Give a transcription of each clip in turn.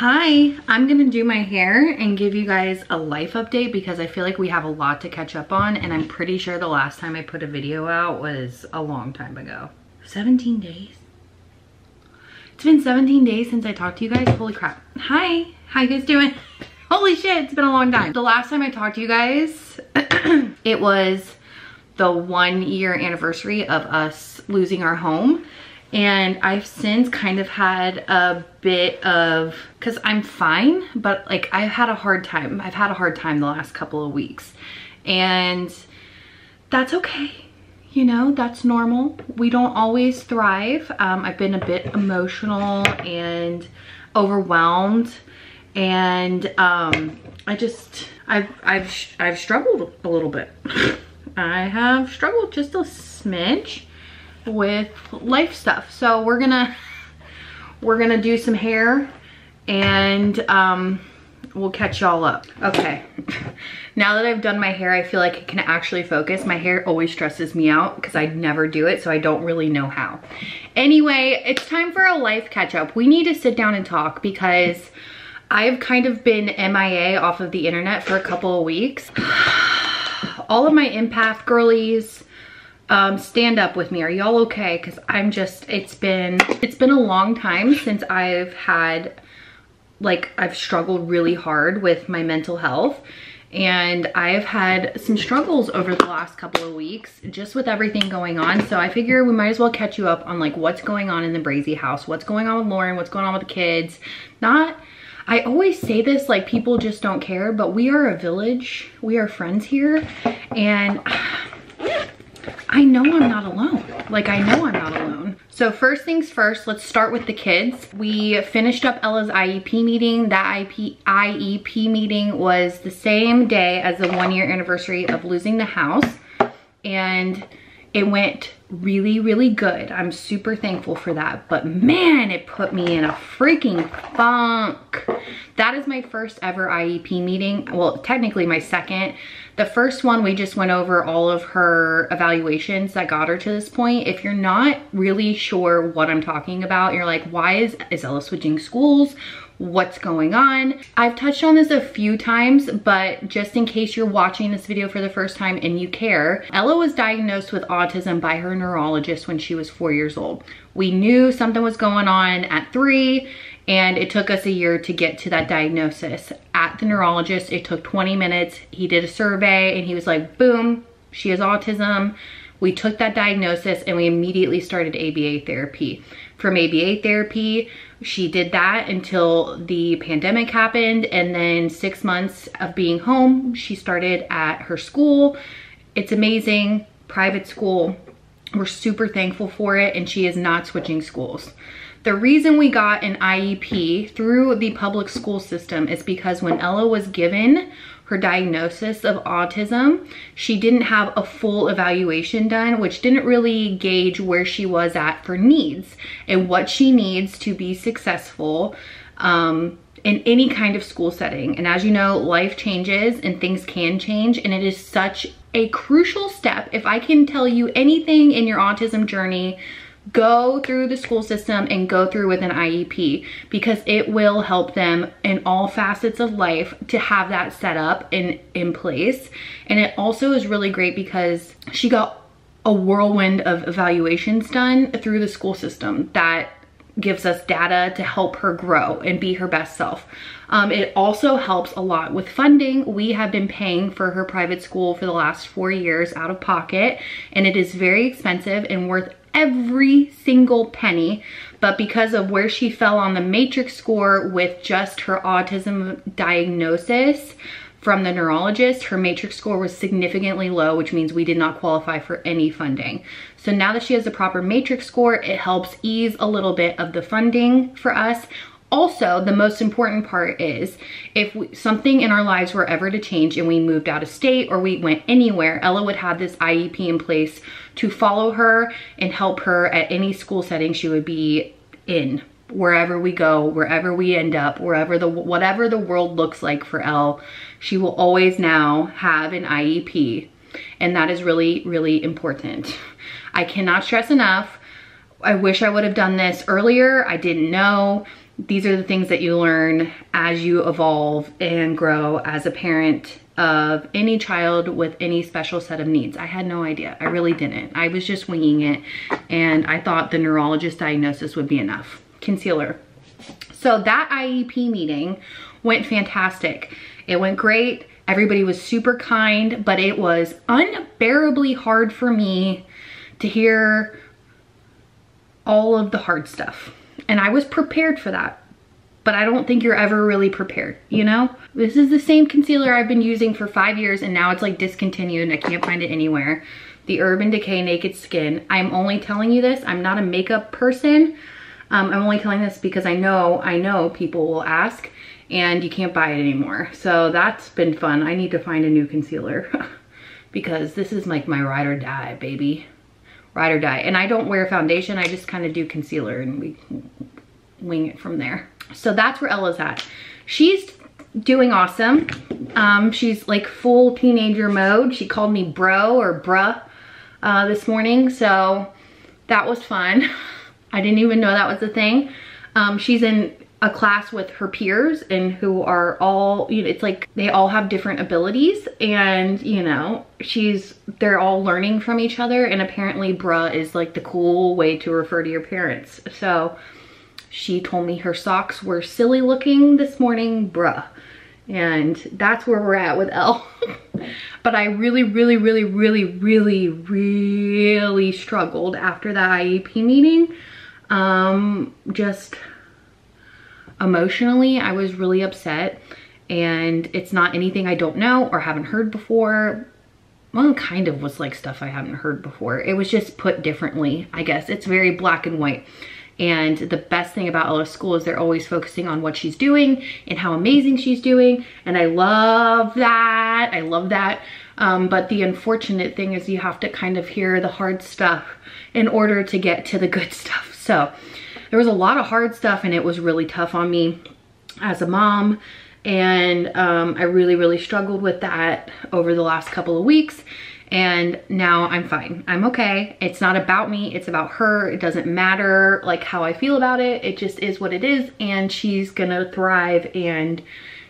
Hi, I'm gonna do my hair and give you guys a life update because I feel like we have a lot to catch up on, and I'm pretty sure the last time I put a video out was a long time ago. 17 days? It's been 17 days since I talked to you guys. Holy crap. Hi, how you guys doing? Holy shit, it's been a long time. The last time I talked to you guys, it was the 1 year anniversary of us losing our home. And I've since kind of had a bit of, cause I'm fine, but like I've had a hard time. I've had a hard time the last couple of weeks, and that's okay. You know, that's normal. We don't always thrive. I've been a bit emotional and overwhelmed, and I've struggled a little bit. I have struggled just a smidge with life stuff. So we're gonna do some hair, and we'll catch y'all up. Okay, now that I've done my hair, I feel like I can actually focus. My hair always stresses me out because I never do it, so I don't really know how. Anyway, it's time for a life catch up. We need to sit down and talk because I've kind of been MIA off of the internet for a couple of weeks. All of my empath girlies, stand up with me. Are y'all okay? Because I'm just, it's been a long time since I've had, like, I've struggled really hard with my mental health, and I've had some struggles over the last couple of weeks just with everything going on. So I figure we might as well catch you up on like what's going on in the Brazee house, what's going on with Lauren, what's going on with the kids. I always say this like people just don't care, but we are a village. We are friends here, and I know I'm not alone. Like, I know I'm not alone. So first things first, let's start with the kids. We finished up Ella's IEP meeting. That IEP meeting was the same day as the 1 year anniversary of losing the house, and it went really, really good. I'm super thankful for that. But man, it put me in a freaking funk. That is my first ever IEP meeting. Well, technically my second. The first one, we just went over all of her evaluations that got her to this point. If you're not really sure what I'm talking about, you're like, why is Ella switching schools? What's going on? I've touched on this a few times, but just in case you're watching this video for the first time and you care, Ella was diagnosed with autism by her neurologist when she was 4 years old. We knew something was going on at 3, and it took us a year to get to that diagnosis. At the neurologist, it took 20 minutes. He did a survey and he was like, boom, she has autism. We took that diagnosis and we immediately started ABA therapy. From ABA therapy, she did that until the pandemic happened, and then 6 months of being home, she started at her school. It's amazing, private school. We're super thankful for it, and she is not switching schools. The reason we got an IEP through the public school system is because when Ella was given her diagnosis of autism, she didn't have a full evaluation done, which didn't really gauge where she was at for needs and what she needs to be successful in any kind of school setting. And as you know, life changes and things can change, and it is such a crucial step. If I can tell you anything in your autism journey, go through the school system and go through with an IEP, because it will help them in all facets of life to have that set up in place. And it also is really great because she got a whirlwind of evaluations done through the school system that gives us data to help her grow and be her best self. It also helps a lot with funding. We have been paying for her private school for the last 4 years out of pocket, and it is very expensive and worth every single penny. But because of where she fell on the matrix score with just her autism diagnosis from the neurologist, her matrix score was significantly low, which means we did not qualify for any funding. So now that she has a proper matrix score, it helps ease a little bit of the funding for us. Also, the most important part is if something in our lives were ever to change and we moved out of state or we went anywhere, Ella would have this IEP in place to follow her and help her at any school setting she would be in. Wherever we go, wherever we end up, whatever the world looks like for Elle, she will always now have an IEP. And that is really, really important. I cannot stress enough. I wish I would have done this earlier. I didn't know. these are the things that you learn as you evolve and grow as a parent of any child with any special set of needs. I had no idea. I really didn't. I was just winging it, and I thought the neurologist diagnosis would be enough. Concealer. So that IEP meeting went fantastic. It went great. Everybody was super kind, but it was unbearably hard for me to hear all of the hard stuff. And I was prepared for that, but I don't think you're ever really prepared, you know? This is the same concealer I've been using for 5 years, and now it's like discontinued and I can't find it anywhere. The Urban Decay Naked Skin. I'm only telling you this. I'm not a makeup person. I'm only telling this because I know people will ask, and you can't buy it anymore. So that's been fun. I need to find a new concealer because this is like my ride or die, baby. Ride or die. And I don't wear foundation. I just kind of do concealer and we wing it from there. So that's where Ella's at. She's doing awesome. She's like full teenager mode. She called me bro or bruh this morning. So that was fun. I didn't even know that was a thing. She's in a class with her peers and who are all, you know, it's like they all have different abilities, and you know, they're all learning from each other, and apparently bruh is like the cool way to refer to your parents. So she told me her socks were silly looking this morning, bruh. And that's where we're at with Elle. But I really struggled after that IEP meeting. Just emotionally, I was really upset, and it's not anything I don't know or haven't heard before. Well, it kind of was like stuff I haven't heard before. It was just put differently, I guess. It's very black and white. And the best thing about Ella's school is they're always focusing on what she's doing and how amazing she's doing. And I love that. I love that. But the unfortunate thing is you have to kind of hear the hard stuff in order to get to the good stuff. So there was a lot of hard stuff, and it was really tough on me as a mom. And I really struggled with that over the last couple of weeks. And now I'm fine. I'm okay. It's not about me. It's about her. It doesn't matter like how I feel about it. It just is what it is. And she's gonna thrive, and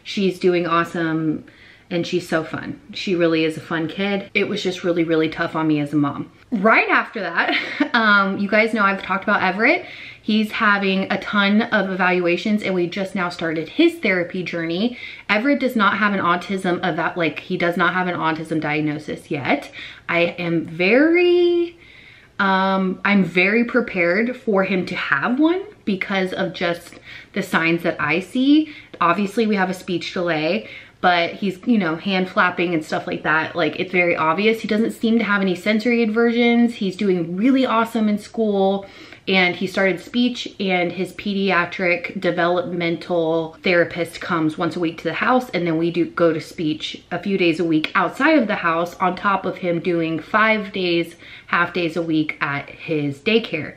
she's doing awesome, and she's so fun. She really is a fun kid. It was just really tough on me as a mom. Right after that, you guys know I've talked about Everett. He's having a ton of evaluations, and we just now started his therapy journey. Everett does not have an autism he does not have an autism diagnosis yet. I'm very prepared for him to have one because of just the signs that I see. Obviously we have a speech delay, but he's, you know, hand flapping and stuff like that. Like, it's very obvious. He doesn't seem to have any sensory aversions. He's doing really awesome in school. And he started speech, and his pediatric developmental therapist comes once a week to the house, and then we go to speech a few days a week outside of the house, on top of him doing 5 days, half days a week at his daycare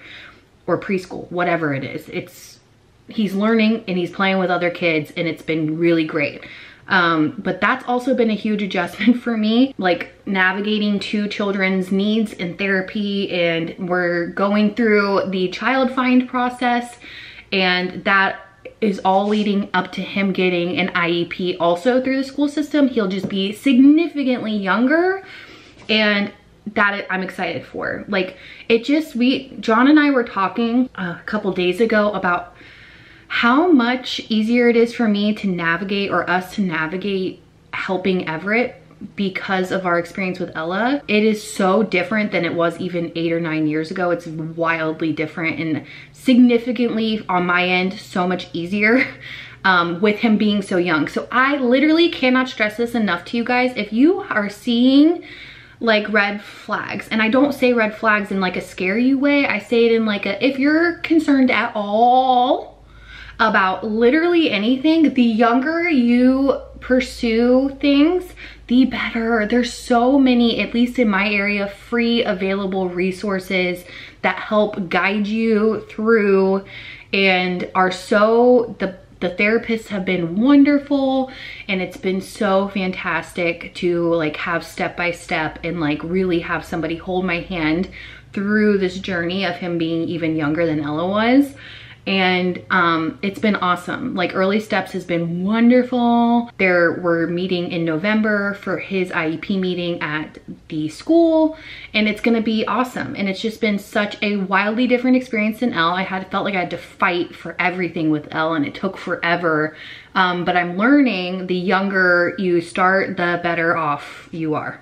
or preschool, whatever it is. He's learning and he's playing with other kids, and it's been really great. But that's also been a huge adjustment for me, like navigating 2 children's needs in therapy, and we're going through the child find process, and that is all leading up to him getting an IEP also through the school system. He'll just be significantly younger, and that I'm excited for. Like, John and I were talking a couple days ago about how much easier it is for me to navigate, or us to navigate, helping Everett because of our experience with Ella. It is so different than it was even 8 or 9 years ago. It's wildly different, and significantly on my end so much easier with him being so young. So I literally cannot stress this enough to you guys. If you are seeing like red flags, and I don't say red flags in like a scare you way, I say it in like if you're concerned at all about literally anything, the younger you pursue things, the better. There's so many, at least in my area, free available resources that help guide you through, and are so, the therapists have been wonderful, and it's been so fantastic to like have step by step and like really have somebody hold my hand through this journey of him being even younger than Ella was. And it's been awesome. Like Early Steps has been wonderful. We're meeting in November for his IEP meeting at the school, and it's gonna be awesome. And it's just been such a wildly different experience than Elle. Felt like I had to fight for everything with Elle, and it took forever. But I'm learning the younger you start, the better off you are.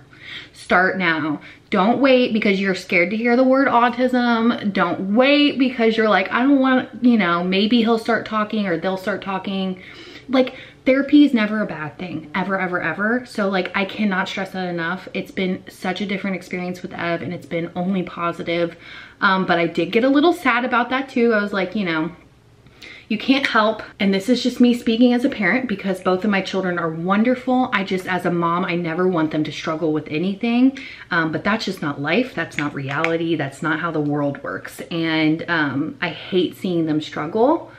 Start now. Don't wait because you're scared to hear the word autism. Don't wait because you're like, I don't want, you know, maybe he'll start talking or they'll start talking. Like, therapy is never a bad thing, ever, ever, ever. So like, I cannot stress that enough. It's been such a different experience with Ev, and it's been only positive. But I did get a little sad about that too. I was like, you know, you can't help, and this is just me speaking as a parent because both of my children are wonderful. I just, as a mom, I never want them to struggle with anything, but that's just not life. That's not reality. That's not how the world works. And I hate seeing them struggle,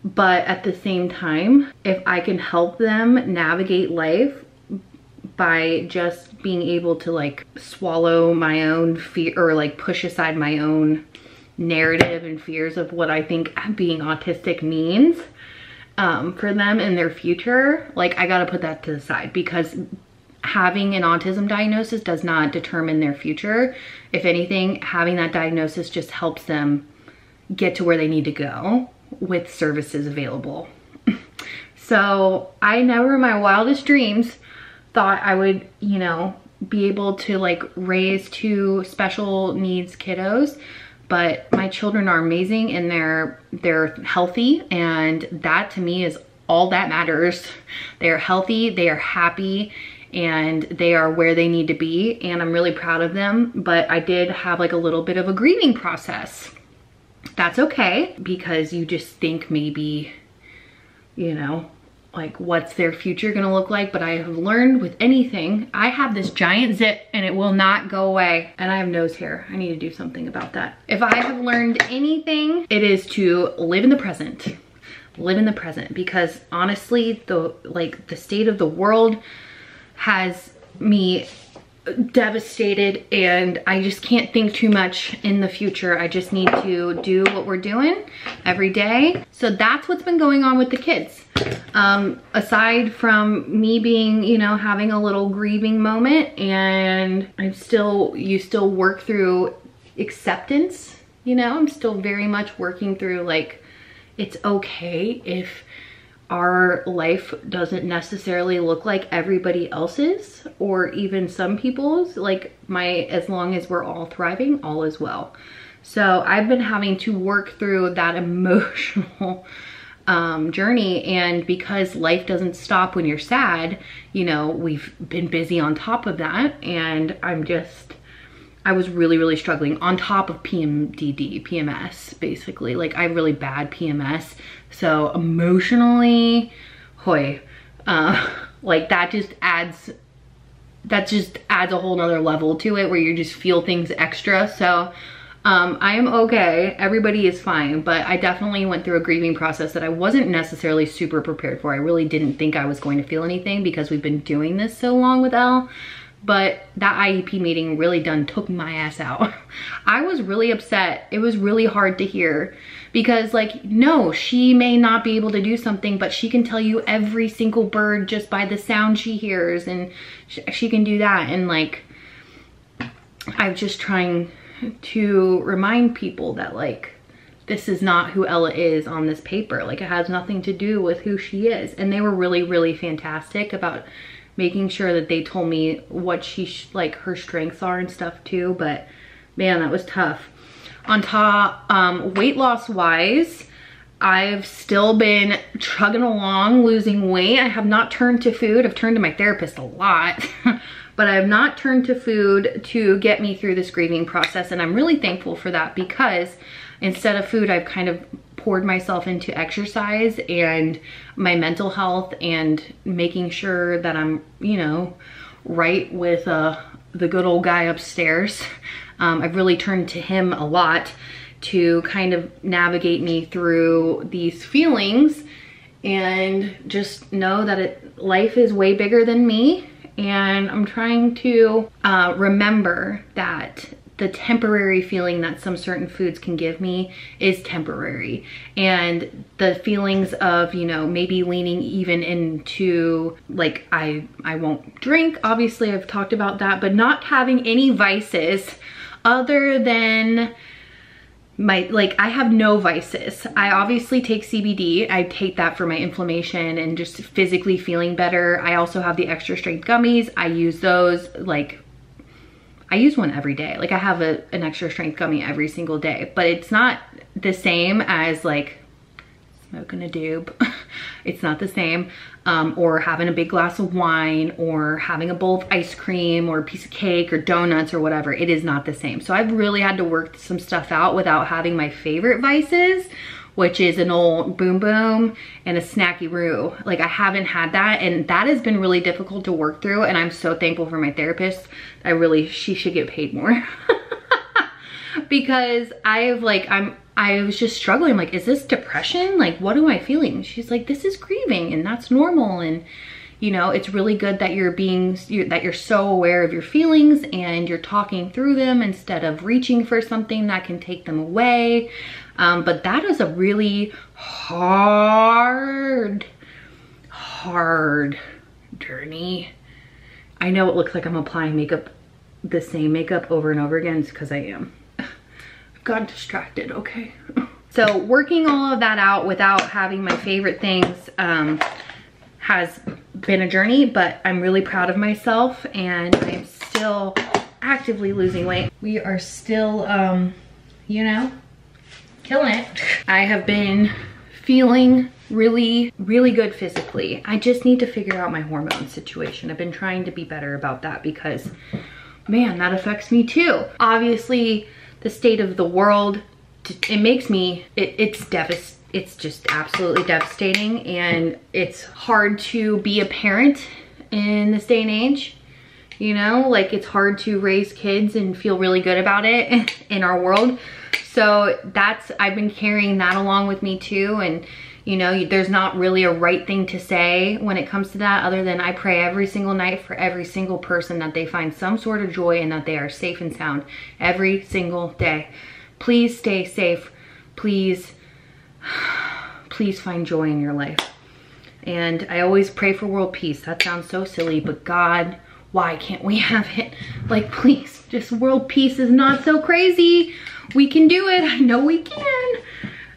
but at the same time, if I can help them navigate life by just being able to like swallow my own fear or like push aside my own narrative and fears of what I think being autistic means for them in their future, like I gotta put that to the side, because having an autism diagnosis does not determine their future. If anything, having that diagnosis just helps them get to where they need to go with services available. So I never in my wildest dreams thought I would, you know, be able to like raise 2 special needs kiddos. But my children are amazing, and they're healthy, and that to me is all that matters. They are healthy, they are happy, and they are where they need to be, and I'm really proud of them. But I did have like a little bit of a grieving process. That's okay, because you just think maybe, you know, like what's their future gonna look like. But I have learned with anything, I have this giant zit and it will not go away. And I have nose hair. I need to do something about that. If I have learned anything, it is to live in the present. Live in the present, because honestly, the state of the world has me devastated, and I just can't think too much in the future. I just need to do what we're doing every day. So that's what's been going on with the kids. Aside from me being, you know, having a little grieving moment, and you still work through acceptance, you know, I'm still very much working through like, it's okay if our life doesn't necessarily look like everybody else's or even some people's. Like as long as we're all thriving, all is well. So I've been having to work through that emotional journey, and because life doesn't stop when you're sad, you know, we've been busy on top of that, and I was really struggling on top of PMS, basically. Like I have really bad PMS. So emotionally, like that just adds a whole nother level to it, where you just feel things extra. So I am okay. Everybody is fine, but I definitely went through a grieving process that I wasn't necessarily super prepared for. I really didn't think I was going to feel anything because we've been doing this so long with Elle. But that IEP meeting really took my ass out. I was really upset. It was really hard to hear, because like, no, she may not be able to do something, but she can tell you every single bird just by the sound she hears, and she can do that. And like, I'm just trying to remind people that like, this is not who Ella is on this paper. Like, it has nothing to do with who she is. And they were really fantastic about making sure that they told me what like her strengths are and stuff too. But man, that was tough. On top, weight loss wise, I've still been chugging along, losing weight. I have not turned to food. I've turned to my therapist a lot, but I have not turned to food to get me through this grieving process. And I'm really thankful for that, because instead of food, I've kind of poured myself into exercise and my mental health, and making sure that I'm, you know, right with the good old guy upstairs. I've really turned to him a lot to kind of navigate me through these feelings, and just know that life is way bigger than me. And I'm trying to remember that the temporary feeling that some certain foods can give me is temporary. And the feelings of, you know, maybe leaning even into like, I won't drink. Obviously I've talked about that, but not having any vices other than I have no vices. I obviously take CBD. I take that for my inflammation and just physically feeling better. I also have the extra strength gummies. I use those, like, I use one every day. Like, I have an extra strength gummy every single day, but it's not the same as like smoking a doob. It's not the same. Or having a big glass of wine, or having a bowl of ice cream, or a piece of cake, or donuts, or whatever. It is not the same. So I've really had to work some stuff out without having my favorite vices, which is an old boom boom and a snacky roo. Like, I haven't had that, and that has been really difficult to work through, and I'm so thankful for my therapist. She should get paid more. Because I was just struggling, like, is this depression? Like, what am I feeling? She's like, this is grieving, and that's normal. And, you know, it's really good that you're so aware of your feelings and you're talking through them instead of reaching for something that can take them away. But that is a really hard journey. I know it looks like I'm applying makeup, the same makeup over and over again. It's because I am. Got distracted, okay. So working all of that out without having my favorite things has been a journey, but I'm really proud of myself, and I'm still actively losing weight. We are still, you know, killing it. I have been feeling really, really good physically. I just need to figure out my hormone situation. I've been trying to be better about that because, man, that affects me too. Obviously, the state of the world, it makes me, it's just absolutely devastating, and it's hard to be a parent in this day and age. You know, like, it's hard to raise kids and feel really good about it in our world. So I've been carrying that along with me too. And, you know, there's not really a right thing to say when it comes to that, other than I pray every single night for every single person that they find some sort of joy and that they are safe and sound every single day. Please stay safe. Please find joy in your life. And I always pray for world peace. That sounds so silly, but God, why can't we have it? Like, please, just world peace is not so crazy. We can do it. I know we can.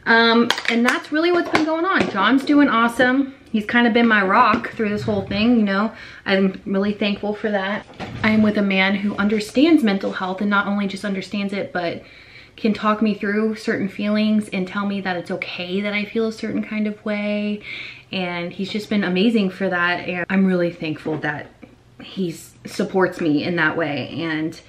And that's really what's been going on. John's doing awesome. He's kind of been my rock through this whole thing, you know. I'm really thankful for that. I am with a man who understands mental health, and not only just understands it, but can talk me through certain feelings and tell me that it's okay that I feel a certain kind of way. And he's just been amazing for that. And I'm really thankful that he supports me in that way. And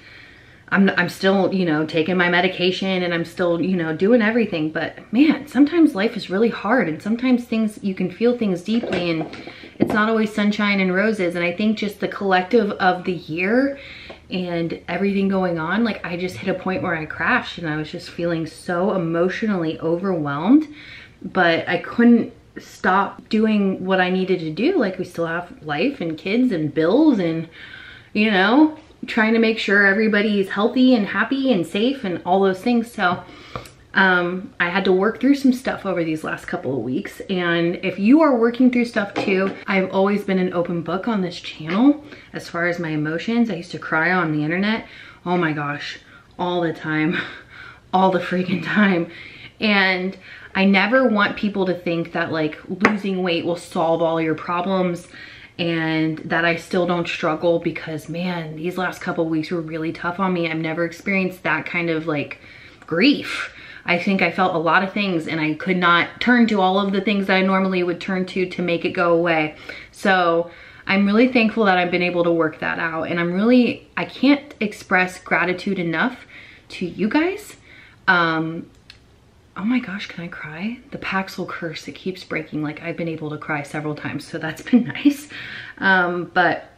I'm still, you know, taking my medication, and I'm still, you know, doing everything. But man, sometimes life is really hard, and sometimes you can feel things deeply, and it's not always sunshine and roses. And I think just the collective of the year and everything going on, like, I just hit a point where I crashed, and I was just feeling so emotionally overwhelmed, but I couldn't stop doing what I needed to do. Like, we still have life and kids and bills, and, you know, trying to make sure everybody is healthy and happy and safe and all those things. So I had to work through some stuff over these last couple of weeks. And if you are working through stuff too, I've always been an open book on this channel as far as my emotions. I used to cry on the internet. Oh my gosh, all the time, all the freaking time. And I never want people to think that, like, losing weight will solve all your problems, and that I still don't struggle, because man, these last couple of weeks were really tough on me. I've never experienced that kind of, like, grief. I think I felt a lot of things, and I could not turn to all of the things that I normally would turn to make it go away. So I'm really thankful that I've been able to work that out. And I can't express gratitude enough to you guys. Oh my gosh, can I cry? The Paxil curse, it keeps breaking. Like, I've been able to cry several times, so that's been nice. But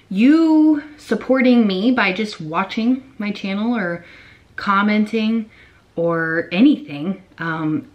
you supporting me by just watching my channel or commenting or anything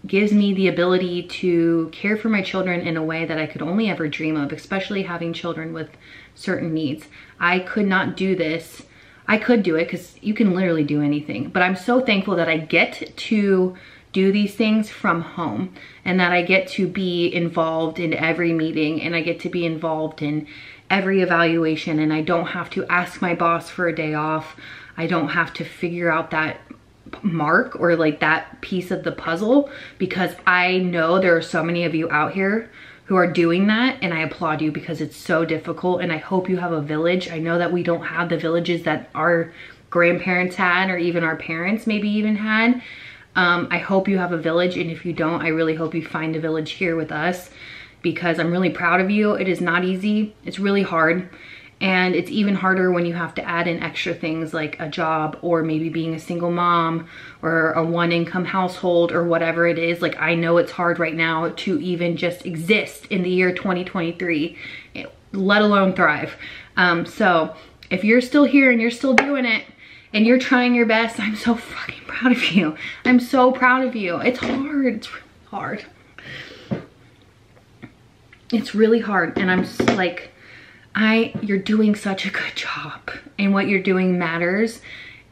gives me the ability to care for my children in a way that I could only ever dream of, especially having children with certain needs. I could not do this I could do it because you can literally do anything, but I'm so thankful that I get to do these things from home and that I get to be involved in every meeting and I get to be involved in every evaluation, and I don't have to ask my boss for a day off. I don't have to figure out that mark or like that piece of the puzzle, because I know there are so many of you out here who are doing that, and I applaud you because it's so difficult, and I hope you have a village. I know that we don't have the villages that our grandparents had, or even our parents maybe even had. I hope you have a village, and if you don't, I really hope you find a village here with us, because I'm really proud of you. It is not easy. It's really hard. And it's even harder when you have to add in extra things like a job, or maybe being a single mom, or a one income household, or whatever it is. Like, I know it's hard right now to even just exist in the year 2023, let alone thrive. So if you're still here and you're still doing it and you're trying your best, I'm so fucking proud of you. I'm so proud of you. It's hard. It's really hard. It's really hard. And I'm just like, you're doing such a good job, and what you're doing matters,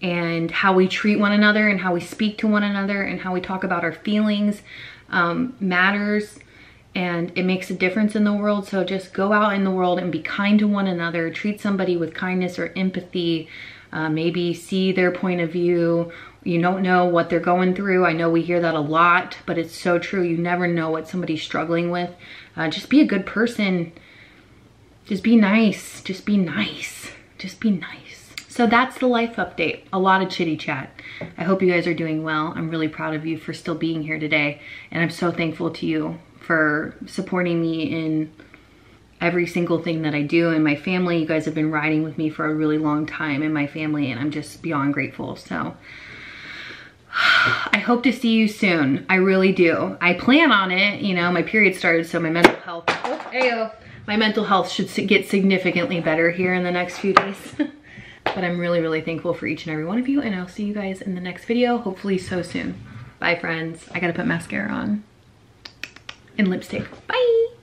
and how we treat one another and how we speak to one another and how we talk about our feelings matters, and it makes a difference in the world. So just go out in the world and be kind to one another, treat somebody with kindness or empathy, maybe see their point of view. You don't know what they're going through. I know we hear that a lot, but it's so true. You never know what somebody's struggling with. Just be a good person. Just be nice. Just be nice. Just be nice. So that's the life update. A lot of chitty chat. I hope you guys are doing well. I'm really proud of you for still being here today. And I'm so thankful to you for supporting me in every single thing that I do. And my family, you guys have been riding with me for a really long time in my family, and I'm just beyond grateful. So I hope to see you soon. I really do. I plan on it. You know, my period started, so my mental health, my mental health should get significantly better here in the next few days. But I'm really, really thankful for each and every one of you, and I'll see you guys in the next video, hopefully so soon. Bye, friends. I gotta put mascara on and lipstick. Bye.